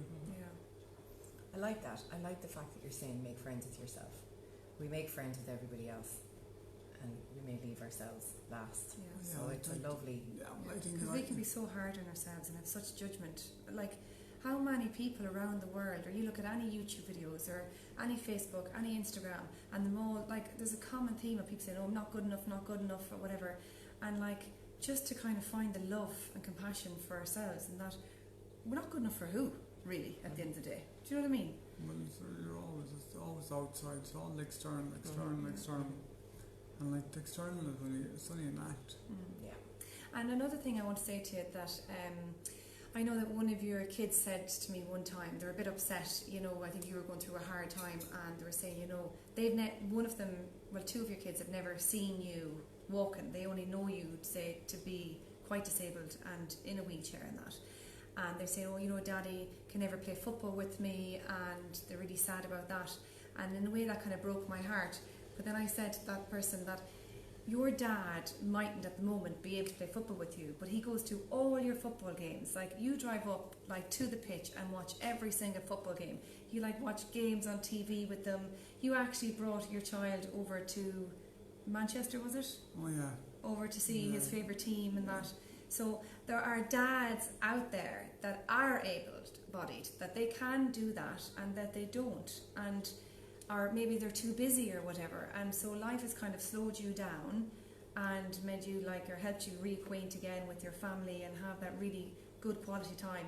[SPEAKER 1] I like that. I like the fact that you're saying make friends with yourself. We make friends with everybody else, and we may leave ourselves last. So it's a lovely...
[SPEAKER 2] Because we can be so hard on ourselves and have such judgment. Like, how many people around the world, or you look at any YouTube videos or any Facebook, any Instagram, and them all, like, there's a common theme of people saying, oh, I'm not good enough, or whatever. And like, just to kind of find the love and compassion for ourselves, and that we're not good enough for who, really, at the end of the day. Do you know what I mean?
[SPEAKER 3] Well, it's always outside. It's all external. And like, the external is only an act.
[SPEAKER 2] And another thing I want to say to you, that I know that one of your kids said to me one time, they were a bit upset, you know, I think you were going through a hard time, and they were saying, you know, two of your kids have never seen you walking. They only know you, say, to be quite disabled and in a wheelchair and that. And they're saying, oh, you know, Daddy can never play football with me, and they're really sad about that. And in a way that kind of broke my heart. But then I said to that person that your dad mightn't at the moment be able to play football with you, but he goes to all your football games. Like, you drive up like to the pitch and watch every single football game. You like watch games on TV with them. You actually brought your child over to Manchester, was it?
[SPEAKER 3] Oh yeah.
[SPEAKER 2] Over to see his favourite team and that. So there are dads out there that are able-bodied, that they can do that and that they don't, or maybe they're too busy or whatever, and so life has kind of slowed you down and made you or helped you reacquaint again with your family and have that really good quality time.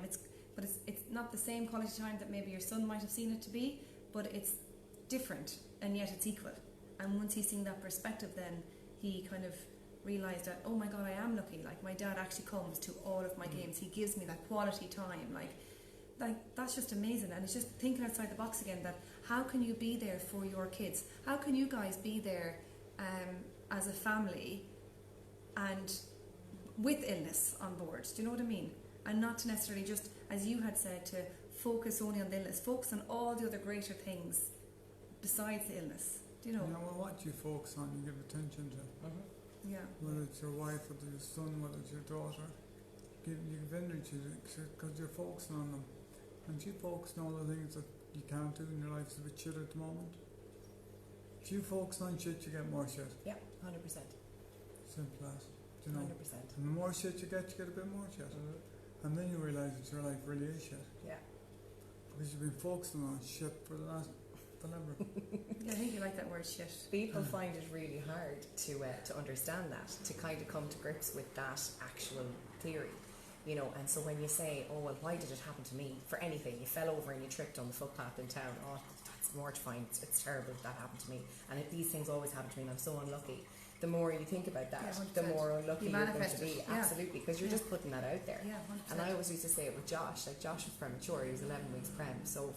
[SPEAKER 2] but it's not the same quality time that maybe your son might have seen it to be, but it's different and yet it's equal. And once he's seen that perspective, then he kind of realised that, oh my God, I am lucky. Like, my dad actually comes to all of my games. He gives me that quality time. Like that's just amazing. And it's just thinking outside the box again, that how can you be there for your kids? How can you guys be there as a family and with illness on board? Do you know what I mean? And not to necessarily just, as you had said, to focus only on the illness, focus on all the other greater things besides the illness. Do you know?
[SPEAKER 3] Well, what you focus on, you give attention to.
[SPEAKER 2] Yeah.
[SPEAKER 3] Whether it's your wife, whether it's your son, whether it's your daughter, you give energy to it because you're focusing on them. And you focus on all the things that you can't do in your life is a bit shit at the moment. If you focus on shit, you get more shit.
[SPEAKER 1] Yeah, 100%.
[SPEAKER 3] Simple as. Do you know?
[SPEAKER 1] 100%.
[SPEAKER 3] And the more shit you get a bit more shit. And then you realise that your life really is shit.
[SPEAKER 1] Yeah.
[SPEAKER 3] Because you've been focusing on shit for the last forever.
[SPEAKER 2] Yeah, I think you like that word, shit.
[SPEAKER 1] People find it really hard to understand that, to kind of come to grips with that actual theory. You know, and so when you say, oh, well, why did it happen to me? For anything, you fell over and you tripped on the footpath in town. Oh, that's mortifying. It's terrible that happened to me. And these things always happen to me and I'm so unlucky. The more you think about that, the more unlucky you're going to be.
[SPEAKER 2] Yeah.
[SPEAKER 1] Absolutely, because you're just putting that out there.
[SPEAKER 2] Yeah, 100%.
[SPEAKER 1] And I always used to say it with Josh. Like, Josh was premature. He was 11 weeks prem. So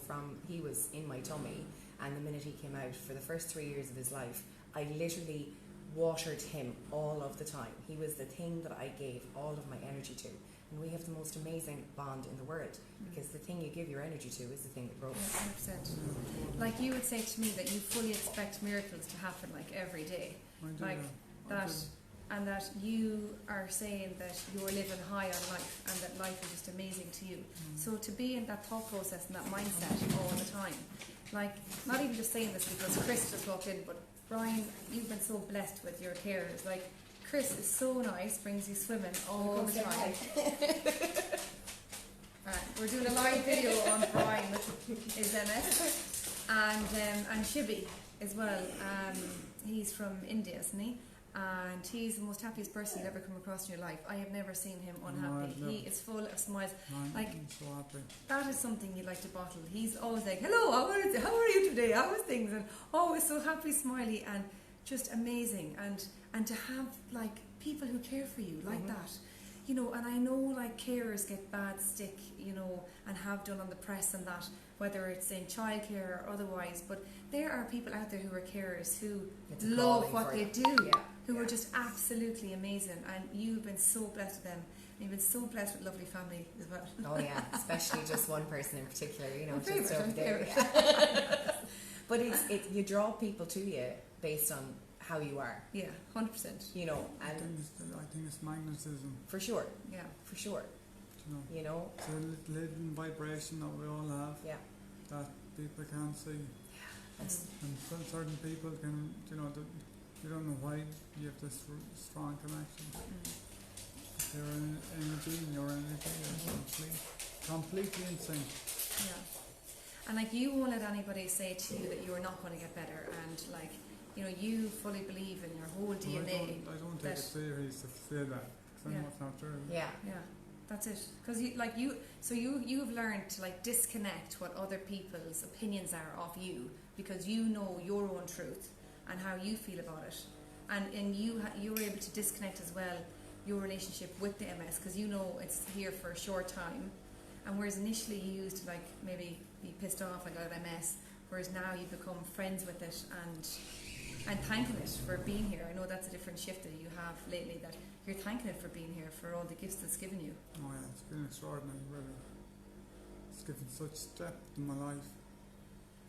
[SPEAKER 1] he was in my tummy, and the minute he came out, for the first 3 years of his life, I literally watered him all of the time. He was the thing that I gave all of my energy to. And we have the most amazing bond in the world, because the thing you give your energy to is the thing that grows.
[SPEAKER 2] Yeah, 100%. Like, you would say to me that you fully expect miracles to happen, like, every day.
[SPEAKER 3] I do
[SPEAKER 2] Like that, and that you are saying that you're living high on life and that life is just amazing to you. So to be in that thought process and that mindset all the time, like, not even just saying this because Chris just walked in, but Brian, you've been so blessed with your carers. Like, Chris is so nice, brings you swimming all the time. We're doing a live video on Brian with his MS and Shibi as well. He's from India, isn't he? And he's the most happiest person you've ever come across in your life. I have never seen him unhappy.
[SPEAKER 3] No.
[SPEAKER 2] He is full of smiles. Like,
[SPEAKER 3] I'm so happy.
[SPEAKER 2] that is something you'd like to bottle. He's always like, hello, how are you today? How is things? And always so happy, smiley, and just amazing. And to have, like, people who care for you like that. You know, and I know, like, carers get bad stick, you know, and have done on the press and that, whether it's in childcare or otherwise, but there are people out there who are carers who love what they do, who are just absolutely amazing, and you've been so blessed with them. And you've been so blessed with lovely family as well.
[SPEAKER 1] Oh yeah, especially just one person in particular, you know,
[SPEAKER 2] I'm
[SPEAKER 1] just
[SPEAKER 2] favorite,
[SPEAKER 1] over there. Yeah. But you draw people to you based on how you are.
[SPEAKER 2] Yeah, 100%.
[SPEAKER 1] You know,
[SPEAKER 3] I
[SPEAKER 1] and
[SPEAKER 3] think it's magnetism.
[SPEAKER 1] for sure.
[SPEAKER 2] Yeah.
[SPEAKER 1] For sure.
[SPEAKER 3] You know, it's a little vibration that we all have.
[SPEAKER 1] Yeah.
[SPEAKER 3] That people can't see. And certain people can, you know, you don't know why you have this strong connection. Their energy and your energy are completely in sync.
[SPEAKER 2] Yeah. And, like, you won't let anybody say to you that you're not going to get better, and, like, you know, you fully believe in your whole DNA.
[SPEAKER 3] I don't take it serious to say that, because I know it's not true.
[SPEAKER 1] Yeah.
[SPEAKER 2] Yeah, that's it. Because you have learned to, like, disconnect what other people's opinions are of you, because you know your own truth and how you feel about it, and you were able to disconnect as well your relationship with the MS, because you know it's here for a short time, and whereas initially you used to, like, maybe be pissed off like at MS, whereas now you become friends with it and thanking it for being here. I know that's a different shift that you have lately, that you're thanking it for being here, for all the gifts that's given you.
[SPEAKER 3] Oh yeah, it's been extraordinary, really. It's given such depth in my life.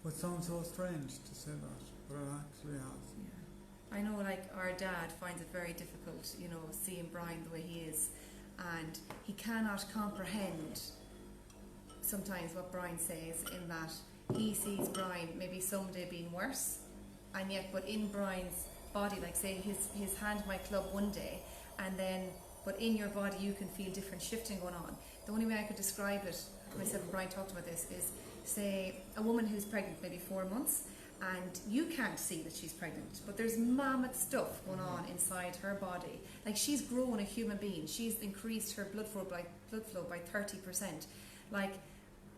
[SPEAKER 3] It sounds so strange to say that, but it actually has.
[SPEAKER 2] Yeah. I know, like, our dad finds it very difficult, you know, seeing Brian the way he is, and he cannot comprehend sometimes what Brian says, in that he sees Brian maybe someday being worse, and yet, but in Brian's body, like, say his hand might club one day, and then, but in your body you can feel different shifting going on. The only way I could describe it, myself and Brian talked about this, is, say, a woman who's pregnant maybe 4 months, and you can't see that she's pregnant, but there's mammoth stuff going on inside her body. Like, she's grown a human being. She's increased her blood flow by 30%. Like,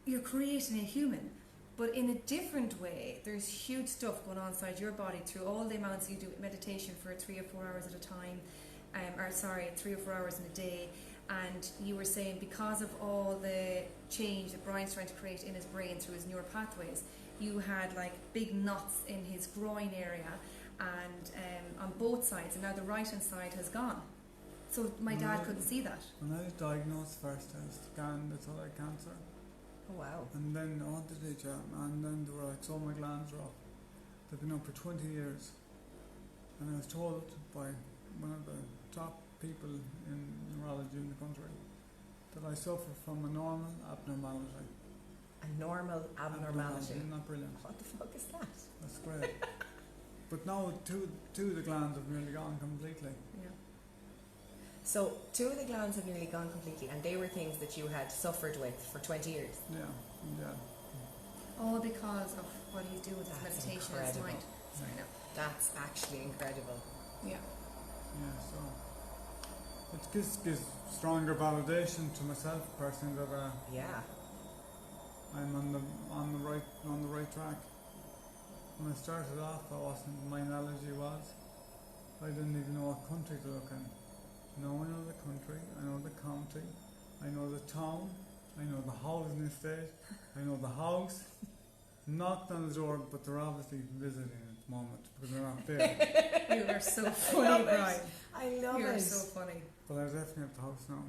[SPEAKER 2] you're creating a human, but in a different way. There's huge stuff going on inside your body through all the amounts you do meditation for 3 or 4 hours at a time, 3 or 4 hours in a day. And you were saying because of all the change that Brian's trying to create in his brain through his neural pathways, you had like big knots in his groin area and on both sides, and now the right hand side has gone. So my dad couldn't see that.
[SPEAKER 3] When I was diagnosed first, I was scanned, it's all like cancer.
[SPEAKER 1] Oh wow.
[SPEAKER 3] And then on the and then they were like, so my glands were up. They've been up for 20 years. And I was told by one of the top people in neurology in the country that I suffer from a normal abnormality.
[SPEAKER 1] A normal abnormality.
[SPEAKER 3] Isn't that brilliant?
[SPEAKER 1] What the fuck is that?
[SPEAKER 3] That's great. But now two of the glands have nearly gone completely.
[SPEAKER 2] Yeah.
[SPEAKER 1] So 2 of the glands have nearly gone completely, and they were things that you had suffered with for 20 years.
[SPEAKER 3] Yeah.
[SPEAKER 2] All because of what he's doing with his
[SPEAKER 1] That's
[SPEAKER 2] meditation in his
[SPEAKER 1] incredible.
[SPEAKER 2] mind. Sorry, no.
[SPEAKER 1] That's actually incredible.
[SPEAKER 2] Yeah.
[SPEAKER 3] Yeah, so it gives stronger validation to myself personally that
[SPEAKER 1] Yeah.
[SPEAKER 3] I'm on the right track. When I started off, my analogy was I didn't even know what country to look in. Now I know the country, I know the county, I know the town, I know the housing estate, I know the house. Knocked on the door, but they're obviously visiting at the moment because they're not there.
[SPEAKER 2] You are so funny, Brian.
[SPEAKER 1] I love
[SPEAKER 2] You
[SPEAKER 1] it.
[SPEAKER 2] are so funny.
[SPEAKER 3] But I definitely have the house now.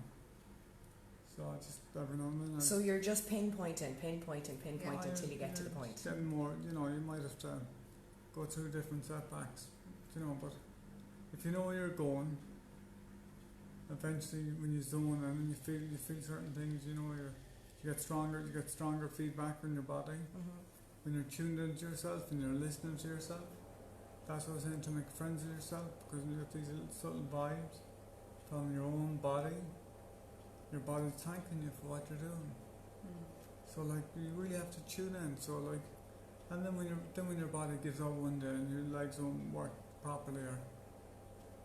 [SPEAKER 3] So I just every now and then.
[SPEAKER 1] So you're just pinpointing until you get to the point.
[SPEAKER 3] It's getting more, you might have to go through different setbacks, but if you know where you're going, eventually when you zone and you feel certain things, you get stronger feedback in your body.
[SPEAKER 1] Mm-hmm.
[SPEAKER 3] When you're tuned into yourself and you're listening to yourself, that's what I was saying, to make friends with yourself, because you get these little subtle vibes from your own body. Your body's thanking you for what you're doing. So like you really have to tune in. So like, and then when your body gives up one day and your legs don't work properly, or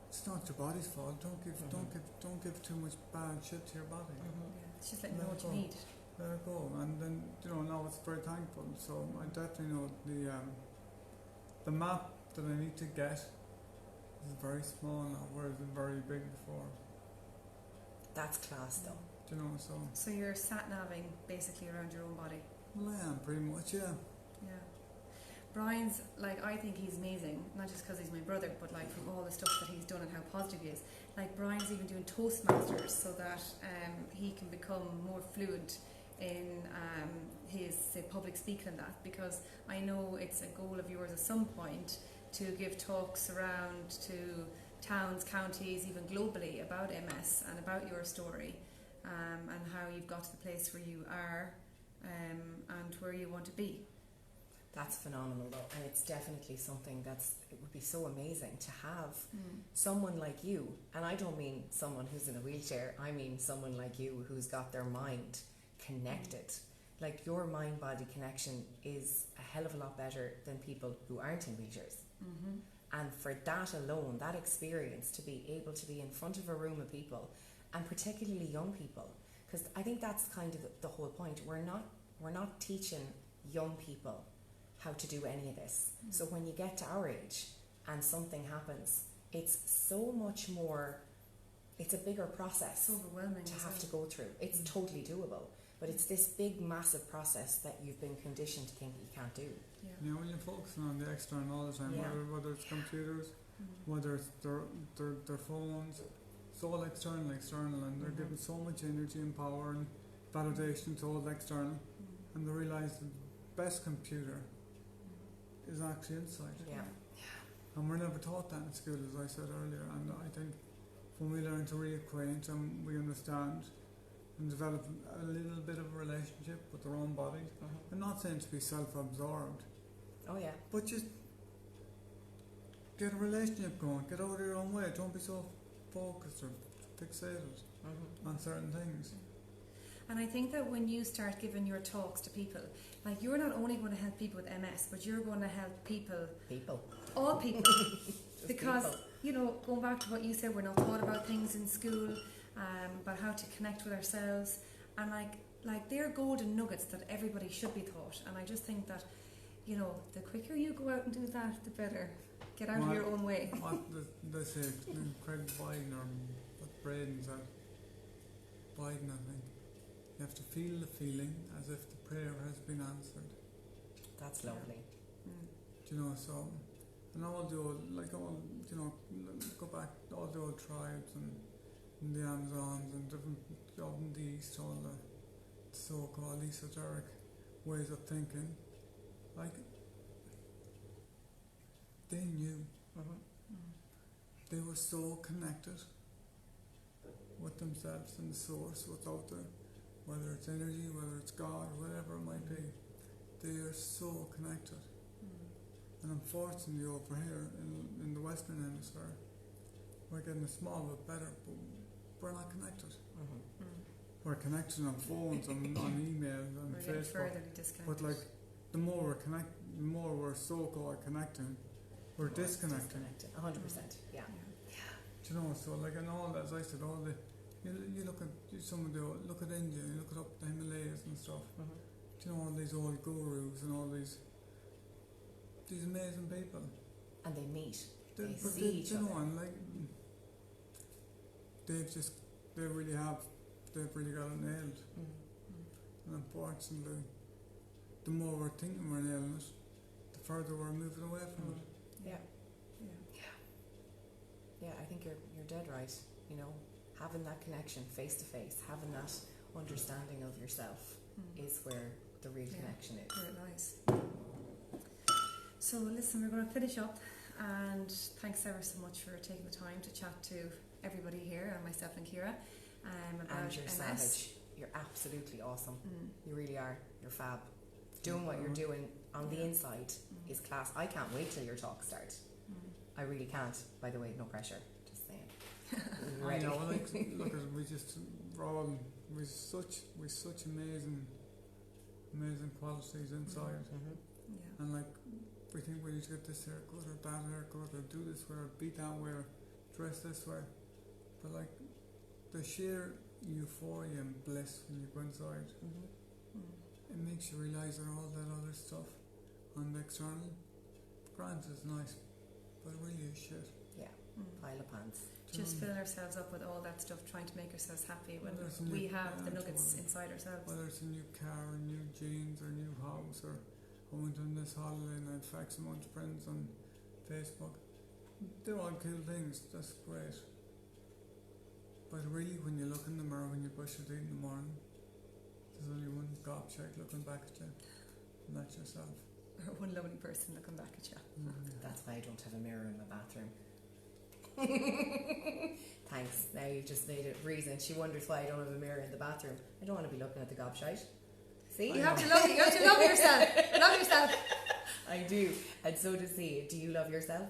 [SPEAKER 3] it's not your body's fault. Don't give too much bad shit to your body.
[SPEAKER 2] Yeah. It's just letting you know what you need.
[SPEAKER 3] Let it go, and then now it's very thankful. So I definitely know the map that I need to get is very small now, whereas it was very big before.
[SPEAKER 1] That's class though.
[SPEAKER 2] So you're sat-naving basically around your own body.
[SPEAKER 3] Well, I am pretty much, yeah.
[SPEAKER 2] Yeah. Brian's, I think he's amazing, not just because he's my brother, but from all the stuff that he's done and how positive he is. Brian's even doing Toastmasters so that he can become more fluent in his public speaking and that, because I know it's a goal of yours at some point to give talks around to towns, counties, even globally about MS and about your story, and how you've got to the place where you are and where you want to be.
[SPEAKER 1] That's phenomenal though, and it's definitely something it would be so amazing to have someone like you, and I don't mean someone who's in a wheelchair, I mean someone like you who's got their mind connected. Your mind-body connection is a hell of a lot better than people who aren't in wheelchairs. And for that alone, that experience, to be able to be in front of a room of people, and particularly young people, because I think that's kind of the whole point. We're not teaching young people how to do any of this. So when you get to our age and something happens, it's so much more, it's a bigger process.
[SPEAKER 2] It's overwhelming
[SPEAKER 1] to have to go through. It's totally doable, but it's this big massive process that you've been conditioned to think that you can't do.
[SPEAKER 3] Yeah, when you're focusing on the external all the time, whether it's computers, whether it's their phones, it's all external, and they're given so much energy and power and validation to all external, and they realise the best computer is actually inside.
[SPEAKER 1] Yeah.
[SPEAKER 3] And we're never taught that in school, as I said earlier, and I think when we learn to reacquaint and we understand and develop a little bit of a relationship with their own bodies, I'm not saying to be self-absorbed,
[SPEAKER 1] Oh yeah.
[SPEAKER 3] but just get a relationship going, get out of your own way, don't be so focused or fixated on certain things.
[SPEAKER 2] And I think that when you start giving your talks to people, you're not only going to help people with MS, but you're going to help all people. Because,
[SPEAKER 1] people.
[SPEAKER 2] Going back to what you said, we're not taught about things in school, about how to connect with ourselves. And like they're golden nuggets that everybody should be taught. And I just think that, you know, the quicker you go out and do that, the better. Get out of your own way.
[SPEAKER 3] What they say, Craig Biden or what Braden's at? Biden, I think. You have to feel the feeling as if the prayer has been answered.
[SPEAKER 1] That's lovely.
[SPEAKER 3] Do you know, so, and all the old, like all, you know, go back, all the old tribes and the Amazons and different, up in the East, all the so-called esoteric ways of thinking, like, they knew. They were so connected with themselves and the source, what's out there, whether it's energy, whether it's God, whatever it might be. They are so connected. And unfortunately over here in the Western Hemisphere, we're getting a small bit better, but we're not connected. We're connected on phones, on emails, on
[SPEAKER 2] We're getting
[SPEAKER 3] Facebook.
[SPEAKER 2] further disconnected.
[SPEAKER 3] But like, the more we're so-called connecting, we're disconnecting.
[SPEAKER 1] 100%. Yeah.
[SPEAKER 3] Do you know, so like, and all, as I said, all the, you look at some of the, look at India, you look at up the Himalayas and stuff. Do you know, all these old gurus and all these amazing people.
[SPEAKER 1] And they meet. They
[SPEAKER 3] But
[SPEAKER 1] see each
[SPEAKER 3] you know,
[SPEAKER 1] other.
[SPEAKER 3] and like, they've really got it nailed. And unfortunately, the more we're thinking we're nailing it, the further we're moving away from it.
[SPEAKER 1] Yeah, I think you're dead right. You know, having that connection face to face, having that understanding of yourself is where the real connection is.
[SPEAKER 2] Where it lies. So listen, we're going to finish up, and thanks ever so much for taking the time to chat to everybody here, and myself and Ciara, about
[SPEAKER 1] And you're
[SPEAKER 2] MS.
[SPEAKER 1] savage. You're absolutely awesome. You really are. You're fab. Doing what you're doing on the inside is class. I can't wait till your talk starts. I really can't. By the way, no pressure. Just saying. You're
[SPEAKER 3] I
[SPEAKER 1] ready.
[SPEAKER 3] know, like, look at we've such amazing qualities inside, and like, we think we need to get this haircut or that haircut or do this way or be that way or dress this way, but like, the sheer euphoria and bliss when you go inside, it makes you realise that all that other stuff on the external, granted is nice, but it really is shit.
[SPEAKER 1] Yeah. Pile of pants.
[SPEAKER 2] Just filling ourselves up with all that stuff, trying to make ourselves happy when
[SPEAKER 3] Whether it's a
[SPEAKER 2] we
[SPEAKER 3] new-
[SPEAKER 2] have the
[SPEAKER 3] yeah,
[SPEAKER 2] nuggets
[SPEAKER 3] totally.
[SPEAKER 2] inside ourselves.
[SPEAKER 3] Whether it's a new car or new jeans or new house, or I went on this holiday and I had X amount of friends on Facebook. They're all cool things, that's great. But really, when you look in the mirror, when you brush your teeth in the morning, there's only one gobshite looking back at you, and that's yourself.
[SPEAKER 2] Or one lovely person looking back at you.
[SPEAKER 1] That's why I don't have a mirror in my bathroom. Thanks. Now you've just made it reason. She wonders why I don't have a mirror in the bathroom. I don't want to be looking at the gobshite. See?
[SPEAKER 2] You have to love yourself. Love yourself.
[SPEAKER 1] I do. And so does he. Do you love yourself?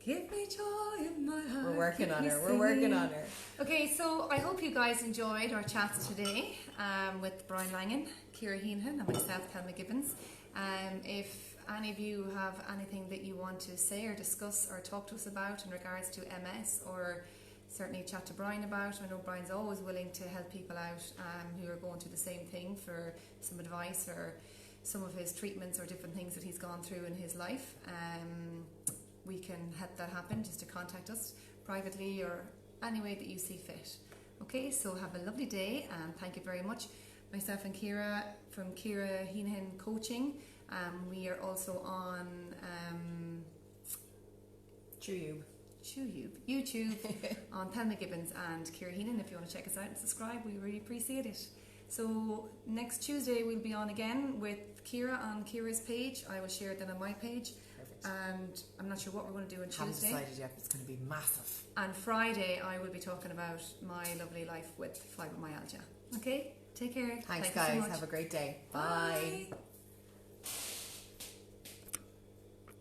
[SPEAKER 2] Give me joy in my heart.
[SPEAKER 1] We're working
[SPEAKER 2] keep
[SPEAKER 1] on
[SPEAKER 2] me
[SPEAKER 1] her. We're working
[SPEAKER 2] singing.
[SPEAKER 1] on her.
[SPEAKER 2] Okay, so I hope you guys enjoyed our chats today with Brian Langan, Ciara Heenan, and myself, Thelma Gibbons. If any of you have anything that you want to say or discuss or talk to us about in regards to MS, or certainly chat to Brian about, I know Brian's always willing to help people out who are going through the same thing for some advice or some of his treatments or different things that he's gone through in his life. We can help that happen, just to contact us privately or any way that you see fit. Okay, so have a lovely day and thank you very much. Myself and Ciara from Ciara Heenan Coaching. We are also on YouTube on Thelma Gibbons and Ciara Heenan. If you want to check us out and subscribe, we really appreciate it. So next Tuesday we'll be on again with Ciara on Ciara's page. I will share it then on my page.
[SPEAKER 1] Perfect.
[SPEAKER 2] And I'm not sure what we're going to do on
[SPEAKER 1] Haven't
[SPEAKER 2] Tuesday.
[SPEAKER 1] decided yet, but it's going to be massive.
[SPEAKER 2] And Friday I will be talking about my lovely life with fibromyalgia. Okay, take care.
[SPEAKER 1] Thanks
[SPEAKER 2] Thank you so
[SPEAKER 1] guys.
[SPEAKER 2] much.
[SPEAKER 1] Have a great day. Bye.
[SPEAKER 2] Bye.